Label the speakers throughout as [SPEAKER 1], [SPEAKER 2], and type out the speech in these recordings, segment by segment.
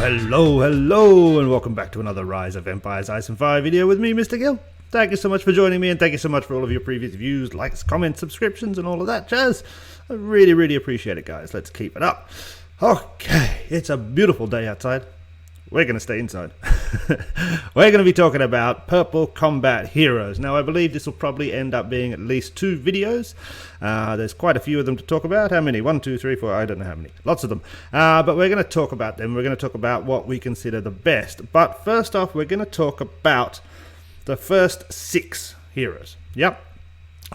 [SPEAKER 1] Hello, and welcome back to another Rise of Empires Ice and Fire video with me, Mr. Gill. Thank you so much for joining me, and thank you so much for all of your previous views, likes, comments, subscriptions, and all of that jazz. I really appreciate it, guys. Let's keep it up. Okay, it's a beautiful day outside. We're going to stay inside. We're going to be talking about Purple Combat Heroes. Now, I believe this will probably end up being at least 2 videos. There's quite a few of them to talk about. How many? 1, 2, 3, 4, I don't know how many. Lots of them. But we're going to talk about them. We're going to talk about what we consider the best. But first off, we're going to talk about the first 6 heroes. Yep.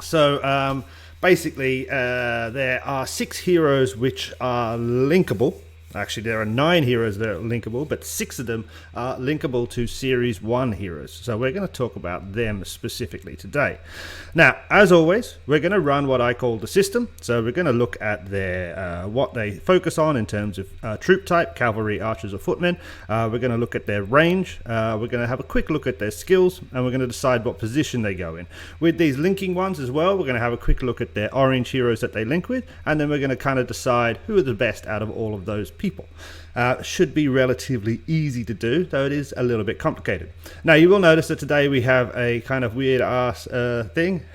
[SPEAKER 1] So, basically, there are 6 heroes which are linkable. Actually, there are 9 heroes that are linkable, but 6 of them are linkable to Series 1 heroes. So we're going to talk about them specifically today. Now, as always, we're going to run what I call the system. So we're going to look at their what they focus on in terms of troop type, cavalry, archers, or footmen. We're going to look at their range. We're going to have a quick look at their skills, and we're going to decide what position they go in. With these linking ones as well, we're going to have a quick look at their orange heroes that they link with, and then we're going to kind of decide who are the best out of all of those people. Should be relatively easy to do, though it is a little bit complicated. Now, you will notice that today we have a kind of weird ass thing.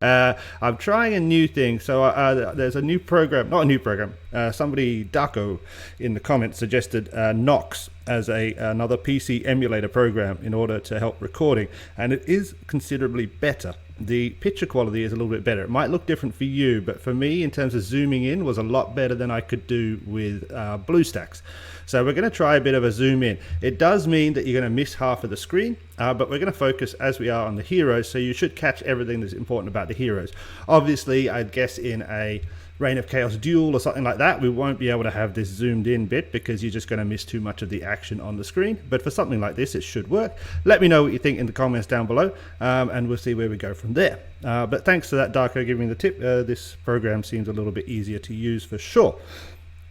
[SPEAKER 1] I'm trying a new thing. So there's a new program, not a new program. Somebody, Darko, in the comments suggested Nox as another PC emulator program in order to help recording, and it is considerably better. The picture quality is a little bit better. It might look different for you, but for me, in terms of zooming in, was a lot better than I could do with BlueStacks. So we're going to try a bit of a zoom in. It does mean that you're going to miss half of the screen, but we're going to focus as we are on the heroes, so you should catch everything that's important about the heroes. Obviously, I'd guess in a Reign of Chaos duel or something like that, we won't be able to have this zoomed in bit because you're just going to miss too much of the action on the screen. But for something like this, it should work. Let me know what you think in the comments down below, and we'll see where we go from there. But thanks to that Darko giving me the tip, this program seems a little bit easier to use for sure.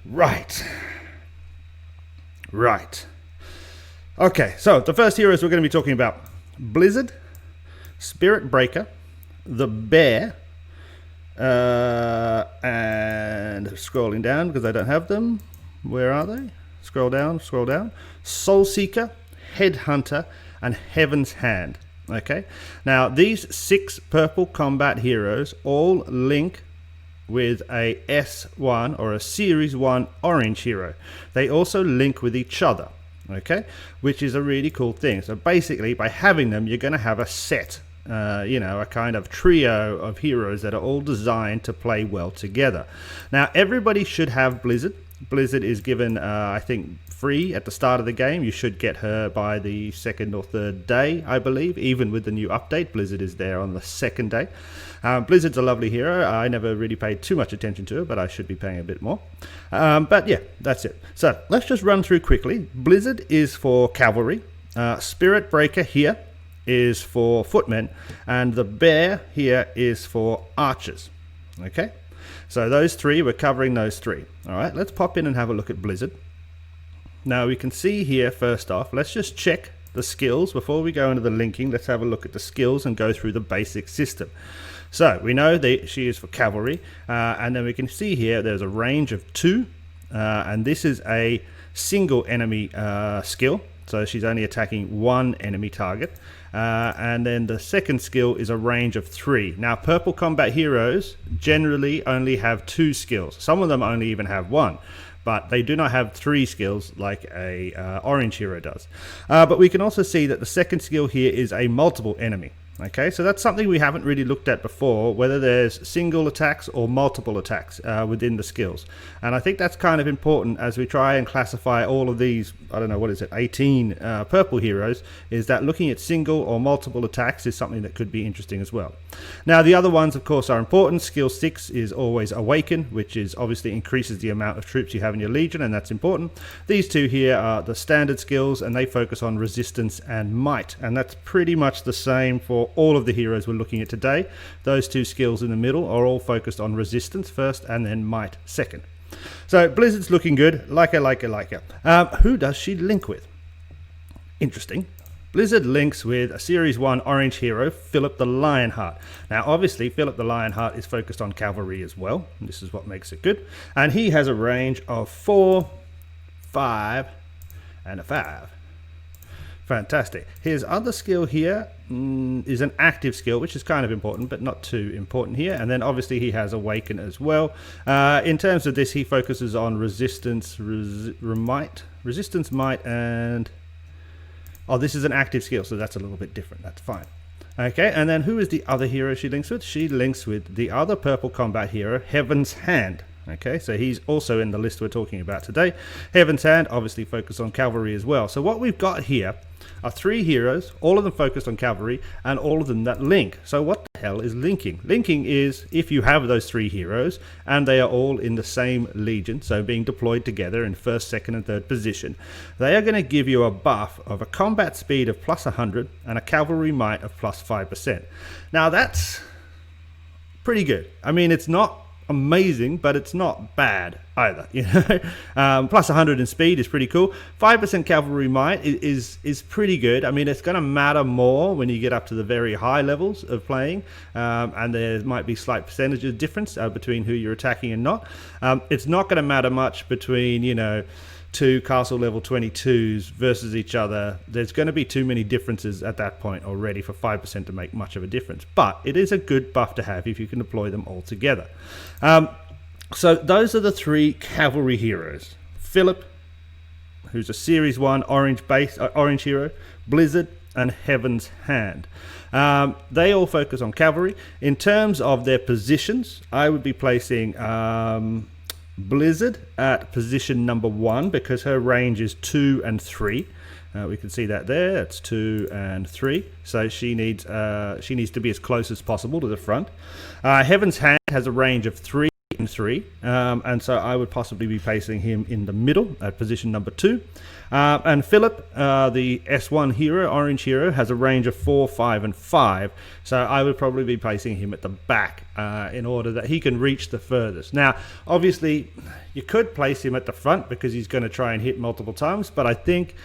[SPEAKER 1] Right. Okay, so the first heroes we're going to be talking about: Blizzard, Spirit Breaker, the Bear, and scrolling down because I don't have them. Where are they? Scroll down. Soul Seeker, Headhunter, and Heaven's Hand. Okay, now these 6 purple combat heroes all link with a S1 or a Series 1 orange hero. They also link with each other, okay, which is a really cool thing. So basically, by having them, you're going to have a set, a kind of trio of heroes that are all designed to play well together. Now, everybody should have Blizzard. Blizzard is given, I think, free at the start of the game. You should get her by the 2nd or 3rd day, I believe. Even with the new update, Blizzard is there on the 2nd day. Blizzard's a lovely hero. I never really paid too much attention to her, but I should be paying a bit more. But yeah, that's it. So let's just run through quickly. Blizzard is for cavalry. Spirit Breaker here is for footmen, and the Bear here is for archers. Okay, so those 3, we're covering those 3. All right, let's pop in and have a look at Blizzard. Now we can see here, first off, let's just check the skills before we go into the linking. Let's have a look at the skills and go through the basic system. So we know that she is for cavalry, and then we can see here there's a range of 2, and this is a single enemy skill. So she's only attacking 1 enemy target. And then the second skill is a range of 3. Now, purple combat heroes generally only have 2 skills. Some of them only even have 1. But they do not have 3 skills like a orange hero does. But we can also see that the second skill here is a multiple enemy. Okay, so that's something we haven't really looked at before, whether there's single attacks or multiple attacks within the skills. And I think that's kind of important as we try and classify all of these, I don't know, what is it, 18 purple heroes, is that looking at single or multiple attacks is something that could be interesting as well. Now, the other ones, of course, are important. Skill 6 is always Awaken, which is obviously increases the amount of troops you have in your legion, and that's important. These 2 here are the standard skills, and they focus on resistance and might, and that's pretty much the same for all of the heroes we're looking at today. Those 2 skills in the middle are all focused on resistance first and then might second. So Blizzard's looking good. Like her. Who does she link with? Interesting. Blizzard links with a Series 1 orange hero, Philip the Lionheart. Now obviously Philip the Lionheart is focused on cavalry as well. This is what makes it good. And he has a range of 4, 5, and a 5. Fantastic. His other skill here is an active skill, which is kind of important, but not too important here. And then obviously he has Awaken as well. In terms of this, he focuses on resistance, resistance, might, and... Oh, this is an active skill, so that's a little bit different. That's fine. Okay, and then who is the other hero she links with? She links with the other purple combat hero, Heaven's Hand. Okay, so he's also in the list we're talking about today. Heaven's Hand obviously focused on cavalry as well. So what we've got here are 3 heroes, all of them focused on cavalry, and all of them that link. So what the hell is linking? Linking is if you have those 3 heroes and they are all in the same legion, so being deployed together in 1st, 2nd, and 3rd position, they are going to give you a buff of a combat speed of plus 100 and a cavalry might of plus 5%. Now that's pretty good. I mean, it's not amazing, but it's not bad either, you know. Plus 100 in speed is pretty cool. 5% cavalry might is pretty good. I mean, it's going to matter more when you get up to the very high levels of playing, and there might be slight percentages difference between who you're attacking and not. It's not going to matter much between, you know, 2 castle level 22s versus each other. There's going to be too many differences at that point already for 5% to make much of a difference, but it is a good buff to have if you can deploy them all together. So those are the 3 cavalry heroes: Philip, who's a series 1 orange hero, Blizzard, and Heaven's Hand. They all focus on cavalry. In terms of their positions, I would be placing Blizzard at position number 1 because her range is 2 and 3. We can see that there. It's 2 and 3. So she needs to be as close as possible to the front. Heaven's Hand has a range of 3 and 3, and so I would possibly be placing him in the middle at position number 2. And Philip, the S1 hero, orange hero, has a range of 4, 5, and 5. So I would probably be placing him at the back in order that he can reach the furthest. Now, obviously, you could place him at the front because he's going to try and hit multiple times, but I think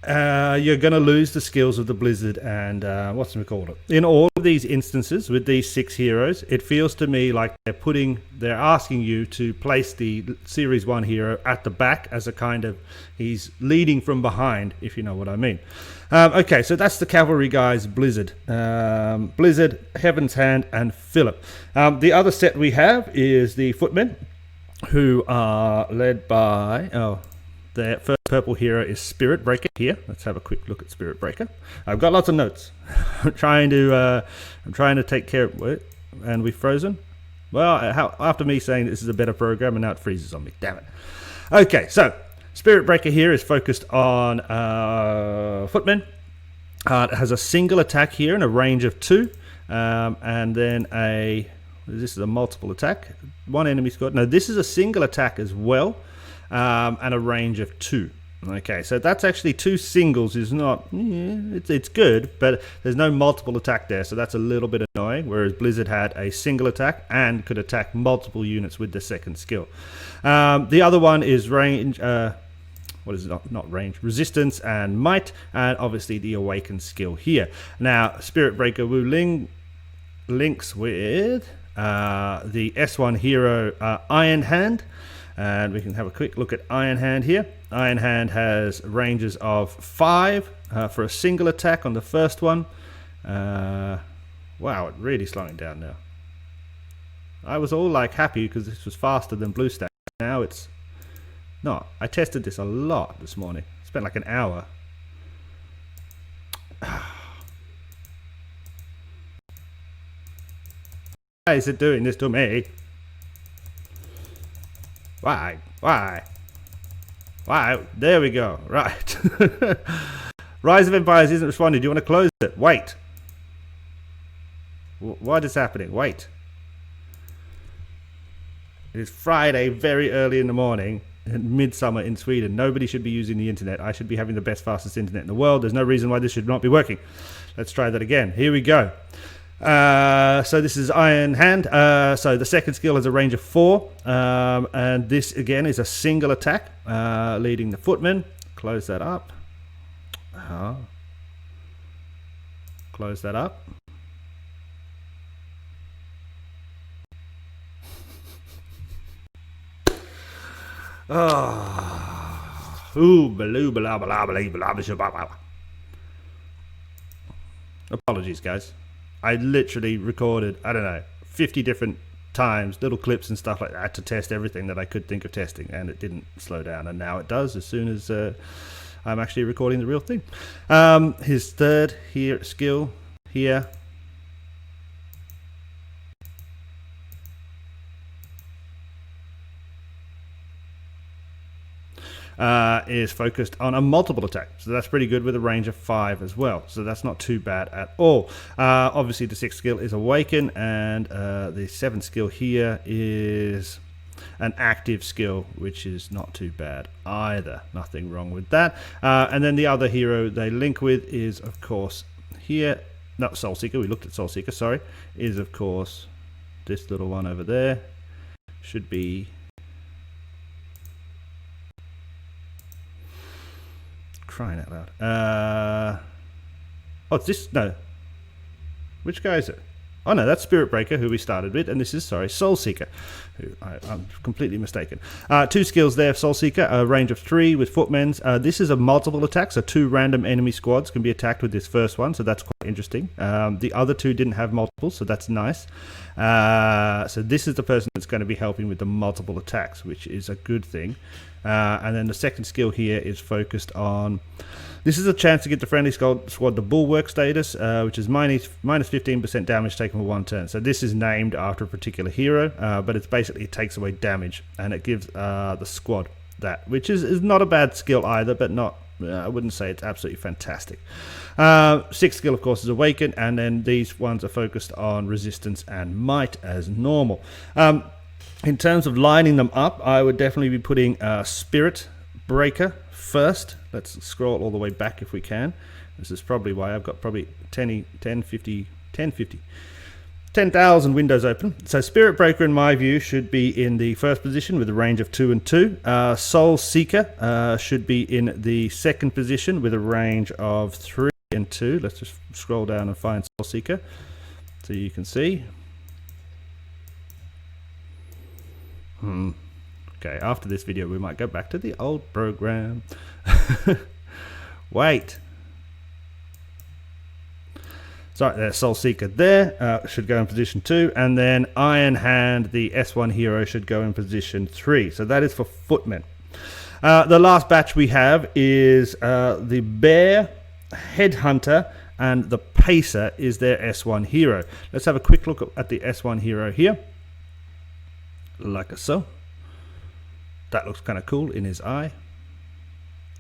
[SPEAKER 1] you're going to lose the skills of the Blizzard and what's it called? In all of these instances with these 6 heroes, it feels to me like they're asking you to place the Series 1 hero at the back as a kind of, he's leading from behind, if you know what I mean. Okay, so that's the cavalry guys, Blizzard, Heaven's Hand, and Philip. The other set we have is the footmen, who are led by... the first purple hero is Spirit Breaker here. Let's have a quick look at Spirit Breaker. I've got lots of notes. I'm trying to take care of it. And we've frozen. Well, after me saying this is a better program, and now it freezes on me. Damn it. Okay, so Spirit Breaker here is focused on footmen. It has a single attack here and a range of 2, and then this is a multiple attack. 1 enemy squad. No, this is a single attack as well. And a range of 2. Okay, so that's actually 2 singles is not... it's good, but there's no multiple attack there, so that's a little bit annoying, whereas Blizzard had a single attack and could attack multiple units with the second skill. The other one is range... what is it? Not range. Resistance and might, and obviously the Awaken skill here. Now, Spirit Breaker Wu Ling links with the S1 hero Iron Hand. And we can have a quick look at Iron Hand here. Iron Hand has ranges of 5 for a single attack on the first one. Wow, it's really slowing down now. I was all like happy because this was faster than BlueStack. Now it's not. I tested this a lot this morning. Spent like an hour. Why is it doing this to me? Why? There we go. Right. Rise of Empires isn't responding. Do you want to close it? Wait. What is happening? Wait. It is Friday, very early in the morning, in midsummer in Sweden. Nobody should be using the internet. I should be having the best, fastest internet in the world. There's no reason why this should not be working. Let's try that again. Here we go. So this is Iron Hand. So the second skill has a range of 4, and this again is a single attack, leading the footmen. Close that up. Close that up. Oh. Apologies, guys. I literally recorded, I don't know, 50 different times, little clips and stuff like that to test everything that I could think of testing, and it didn't slow down, and now it does as soon as I'm actually recording the real thing. His third here skill here is focused on a multiple attack, so that's pretty good with a range of 5 as well, so that's not too bad at all. Obviously the 6th skill is Awaken, and the 7th skill here is an active skill, which is not too bad either, nothing wrong with that. And then the other hero they link with is, of course, here, not Soul Seeker, we looked at Soul Seeker, sorry, is of course this little one over there, should be crying out loud. Oh, it's this, no, which guy is it? Oh no, that's Spirit Breaker, who we started with, and this is, sorry, Soul Seeker, who I'm completely mistaken. 2 skills there, Soul Seeker, a range of 3 with Footmen's. This is a multiple attack, so 2 random enemy squads can be attacked with this first one, so that's quite interesting. The other 2 didn't have multiples, so that's nice. So this is the person that's going to be helping with the multiple attacks, which is a good thing. And then the 2nd skill here is focused on, this is a chance to get the friendly squad the Bulwark status, which is minus 15% damage taken for 1 turn. So this is named after a particular hero, but it's basically, it takes away damage, and it gives the squad that, which is not a bad skill either, but not, I wouldn't say it's absolutely fantastic. 6th skill, of course, is Awaken, and then these ones are focused on resistance and might as normal. In terms of lining them up, I would definitely be putting Spirit Breaker first. Let's scroll all the way back if we can. This is probably why I've got probably 10,000 windows open. So Spirit Breaker, in my view, should be in the first position with a range of 2 and 2. Soul Seeker should be in the second position with a range of 3 and 2. Let's just scroll down and find Soul Seeker so you can see. Okay, after this video we might go back to the old program. Wait. Sorry, there's Soul Seeker there, should go in position 2, and then Iron Hand, the S1 hero, should go in position 3. So that is for Footmen. The last batch we have is the Bear, Headhunter, and the Pacer is their S1 hero. Let's have a quick look at the S1 hero here. Like so. That looks kind of cool in his eye.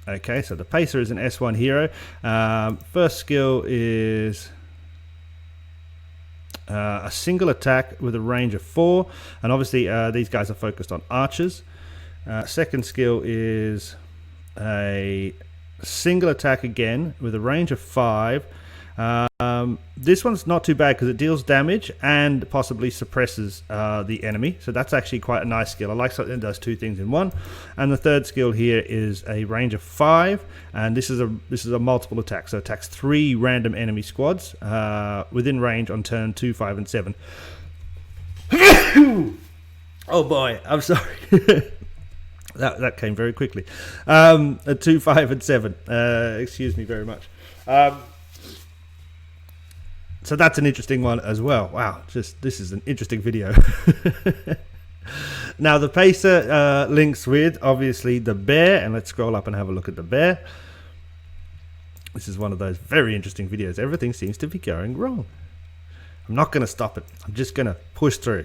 [SPEAKER 1] Okay, so the Pacer is an S1 hero. First skill is a single attack with a range of 4, and obviously these guys are focused on archers. Second skill is a single attack again with a range of 5. This one's not too bad because it deals damage and possibly suppresses the enemy, so that's actually quite a nice skill. I like something that does 2 things in one. And the third skill here is a range of 5, and this is a multiple attack, so it attacks 3 random enemy squads within range on turn 2, 5, and 7. Oh boy, I'm sorry. That came very quickly. 2, 5, and 7. Excuse me very much. So that's an interesting one as well. Wow, this is an interesting video. Now the Pacer links with obviously the Bear, and let's scroll up and have a look at the Bear. This is one of those very interesting videos. Everything seems to be going wrong. I'm not going to stop it. I'm just going to push through.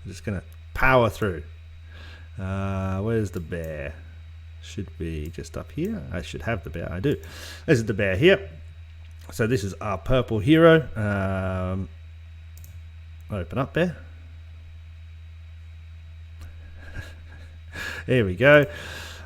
[SPEAKER 1] I'm just going to power through. Where's the Bear? Should be just up here. I should have the Bear. I do. This is the Bear here. So this is our purple hero. Open up, Bear. Here we go.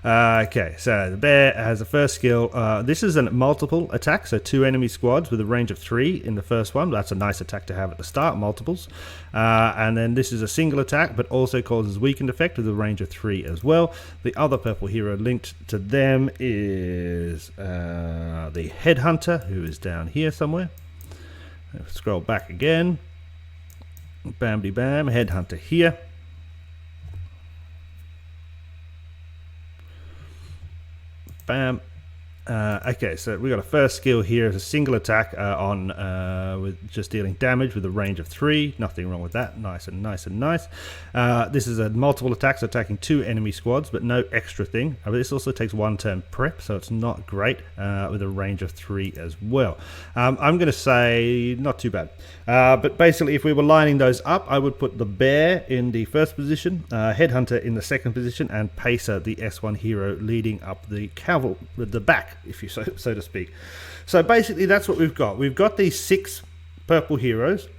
[SPEAKER 1] Okay, so the Bear has a first skill. This is a multiple attack, so 2 enemy squads with a range of 3 in the first one. That's a nice attack to have at the start, multiples. And then this is a single attack, but also causes weakened effect with a range of 3 as well. The other purple hero linked to them is the Headhunter, who is down here somewhere. Scroll back again. Bambi bam, Headhunter here. Bam. Okay, so we got a first skill here as a single attack with just dealing damage with a range of 3. Nothing wrong with that. Nice and nice and nice. This is a multiple attack, so attacking 2 enemy squads, but no extra thing. This also takes 1 turn prep, so it's not great with a range of 3 as well. I'm going to say not too bad. But basically, if we were lining those up, I would put the Bear in the first position, Headhunter in the second position, and Pacer, the S1 hero, leading up the back, if you so to speak. So basically that's what we've got. We've got these 6 purple heroes,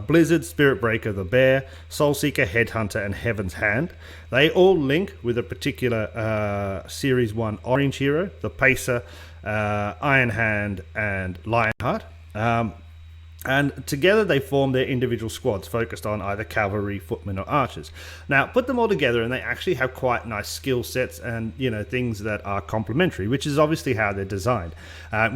[SPEAKER 1] Blizzard, Spirit Breaker, the Bear, Soulseeker, Headhunter, and Heaven's Hand. They all link with a particular Series 1 orange hero, the Pacer, Iron Hand, and Lionheart. And together they form their individual squads focused on either cavalry, footmen, or archers. Now, put them all together and they actually have quite nice skill sets and, things that are complementary, which is obviously how they're designed.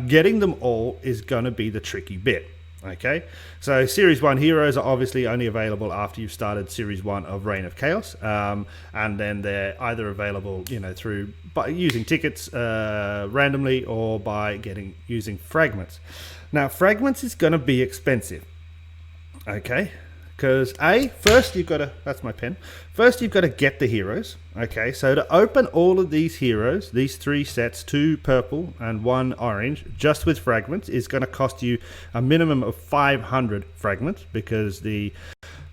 [SPEAKER 1] Getting them all is going to be the tricky bit. Okay, so Series 1 heroes are obviously only available after you've started Series 1 of Reign of Chaos, and then they're either available, by using tickets randomly or by using fragments. Now, fragments is going to be expensive, okay? Because first you've got to, that's my pen, first you've got to get the heroes, okay? So to open all of these heroes, these 3 sets, 2 purple and 1 orange, just with fragments, is going to cost you a minimum of 500 fragments, because the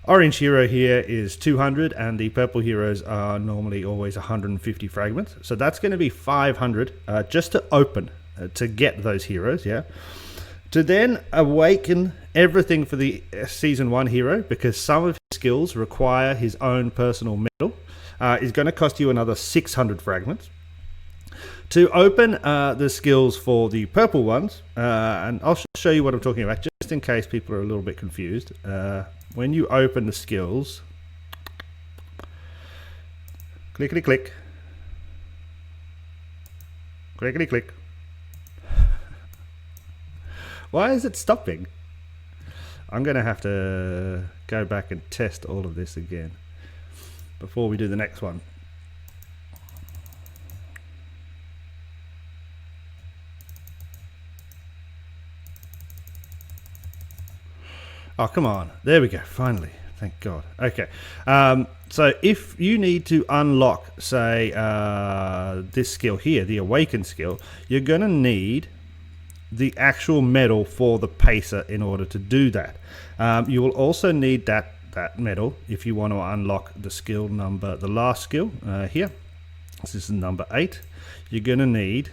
[SPEAKER 1] orange hero here is 200 and the purple heroes are normally always 150 fragments. So that's going to be 500 just to open, to get those heroes, yeah? To then awaken everything for the Season 1 hero, because some of his skills require his own personal medal, is going to cost you another 600 fragments. To open the skills for the purple ones, and I'll show you what I'm talking about, just in case people are a little bit confused. When you open the skills, clickety click, clickety click. Why is it stopping? I'm going to have to go back and test all of this again before we do the next one. Oh, come on. There we go. Finally. Thank God. Okay. So if you need to unlock, say, this skill here, the Awaken skill, you're going to need the actual medal for the Pacer in order to do that. You will also need that medal if you want to unlock the skill number, the last skill here. This is number 8. You're going to need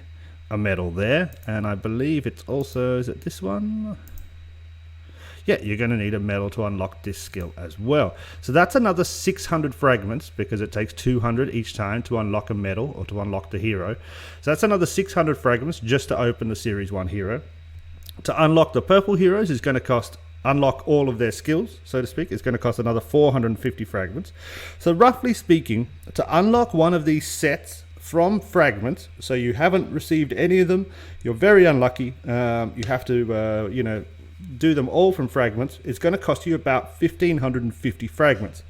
[SPEAKER 1] a medal there, and I believe it's also, is it this one? Yeah, you're going to need a medal to unlock this skill as well. So that's another 600 fragments, because it takes 200 each time to unlock a medal or to unlock the hero. So that's another 600 fragments just to open the Series 1 hero. To unlock the purple heroes is going to unlock all of their skills, so to speak, it's going to cost another 450 fragments. So roughly speaking, to unlock one of these sets from fragments, so you haven't received any of them, you're very unlucky, you have to, do them all from fragments, it's going to cost you about 1,550 fragments.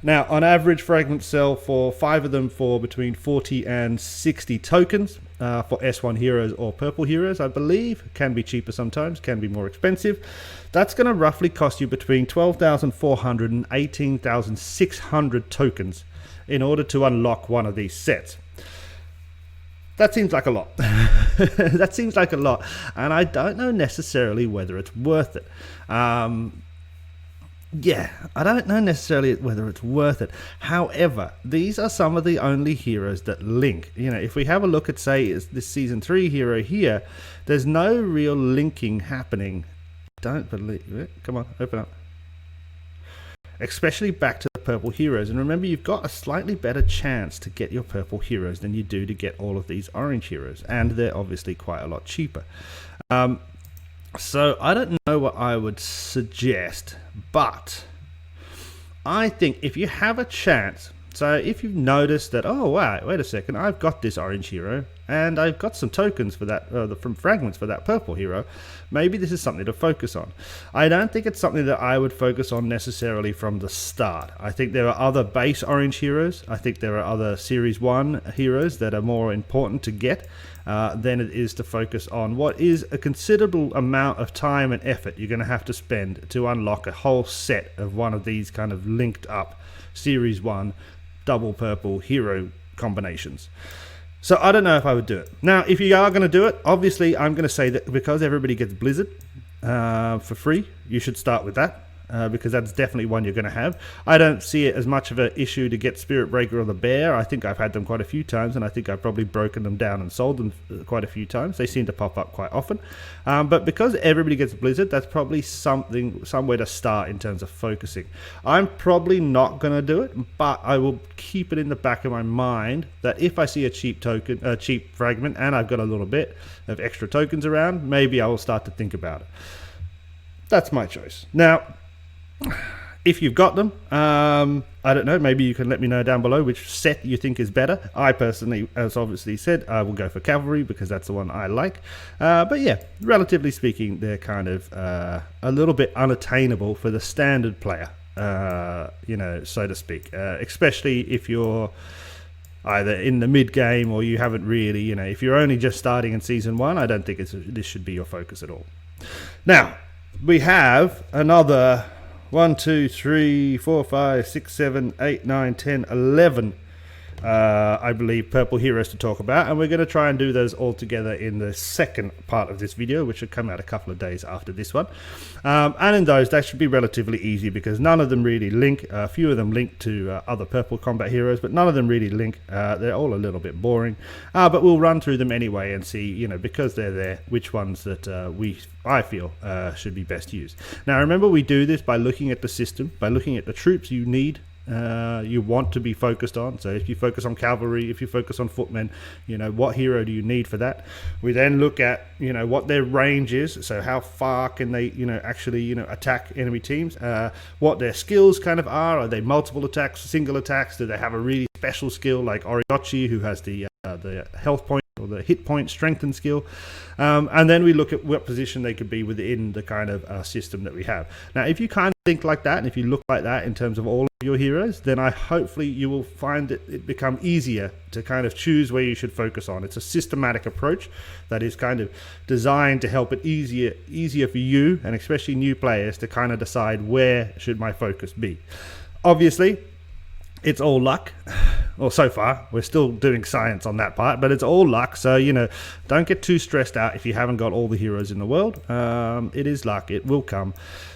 [SPEAKER 1] Now, on average, fragments sell for 5 of them for between 40 and 60 tokens for S1 heroes or purple heroes, I believe. Can be cheaper sometimes, can be more expensive. That's going to roughly cost you between 12,400 and 18,600 tokens in order to unlock one of these sets. That seems like a lot. That seems like a lot. And I don't know necessarily whether it's worth it. Yeah, I don't know necessarily whether it's worth it. However, these are some of the only heroes that link. If we have a look at, say, this Season 3 hero here, there's no real linking happening. Don't believe it. Come on, open up. Especially back to the purple heroes. And remember, you've got a slightly better chance to get your purple heroes than you do to get all of these orange heroes. And they're obviously quite a lot cheaper. So I don't know what I would suggest, but I think if you have a chance, so if you've noticed that, oh, wow, wait a second, I've got this orange hero and I've got some tokens for that, from fragments for that purple hero. Maybe this is something to focus on. I don't think it's something that I would focus on necessarily from the start. I think there are other base orange heroes. I think there are other Series 1 heroes that are more important to get than it is to focus on what is a considerable amount of time and effort you're going to have to spend to unlock a whole set of one of these kind of linked up Series 1 double purple hero combinations. So I don't know if I would do it. Now, if you are going to do it, obviously I'm going to say that because everybody gets Blizzard for free, you should start with that. Because that's definitely one you're going to have. I don't see it as much of an issue to get Spirit Breaker or the Bear. I think I've had them quite a few times, and I think I've probably broken them down and sold them quite a few times. They seem to pop up quite often. But because everybody gets Blizzard, that's probably somewhere to start in terms of focusing. I'm probably not going to do it, but I will keep it in the back of my mind that if I see a cheap token, a cheap fragment, and I've got a little bit of extra tokens around, maybe I will start to think about it. That's my choice. Now, if you've got them, I don't know, maybe you can let me know down below which set you think is better. I personally, as obviously said, I will go for Cavalry because that's the one I like. But yeah, relatively speaking, they're kind of a little bit unattainable for the standard player, you know, so to speak, especially if you're either in the mid game or you haven't really, you know, if you're only just starting in Season 1, I don't think this should be your focus at all. Now, we have another 1, 2, 3, 4, 5, 6, 7, 8, 9, 10, 11 I believe purple heroes to talk about, and we're going to try and do those all together in the second part of this video, which will come out a couple of days after this one. And in those, that should be relatively easy because none of them really link. A few of them link to other purple combat heroes, but none of them really link. They're all a little bit boring, but we'll run through them anyway and see, you know, because they're there, which ones that I feel should be best used. Now remember, we do this by looking at the system, by looking at the troops you need, you want to be focused on. So if you focus on cavalry, if you focus on footmen, you know, what hero do you need for that? We then look at, you know, what their range is, so how far can they, you know, actually, you know, attack enemy teams, what their skills kind of are they multiple attacks, single attacks, do they have a really special skill like Oriyochi, who has the health point or the hit point strengthen skill, and then we look at what position they could be within the kind of system that we have. Now if you kind of think like that, and if you look like that in terms of all of your heroes, then hopefully you will find it become easier to kind of choose where you should focus on. It's a systematic approach that is kind of designed to help it easier for you, and especially new players, to kind of decide where should my focus be. Obviously it's all luck. Well, so far we're still doing science on that part, but it's all luck, so you know, don't get too stressed out if you haven't got all the heroes in the world. It is luck, it will come.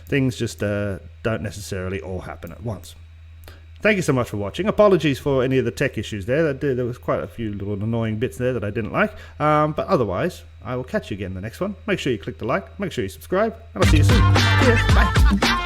[SPEAKER 1] Things just don't necessarily all happen at once. Thank you so much for watching. Apologies for any of the tech issues there. There was quite a few little annoying bits there that I didn't like, but otherwise I will catch you again in the next one. Make sure you click the like, make sure you subscribe, and I'll see you soon. Cheers, bye.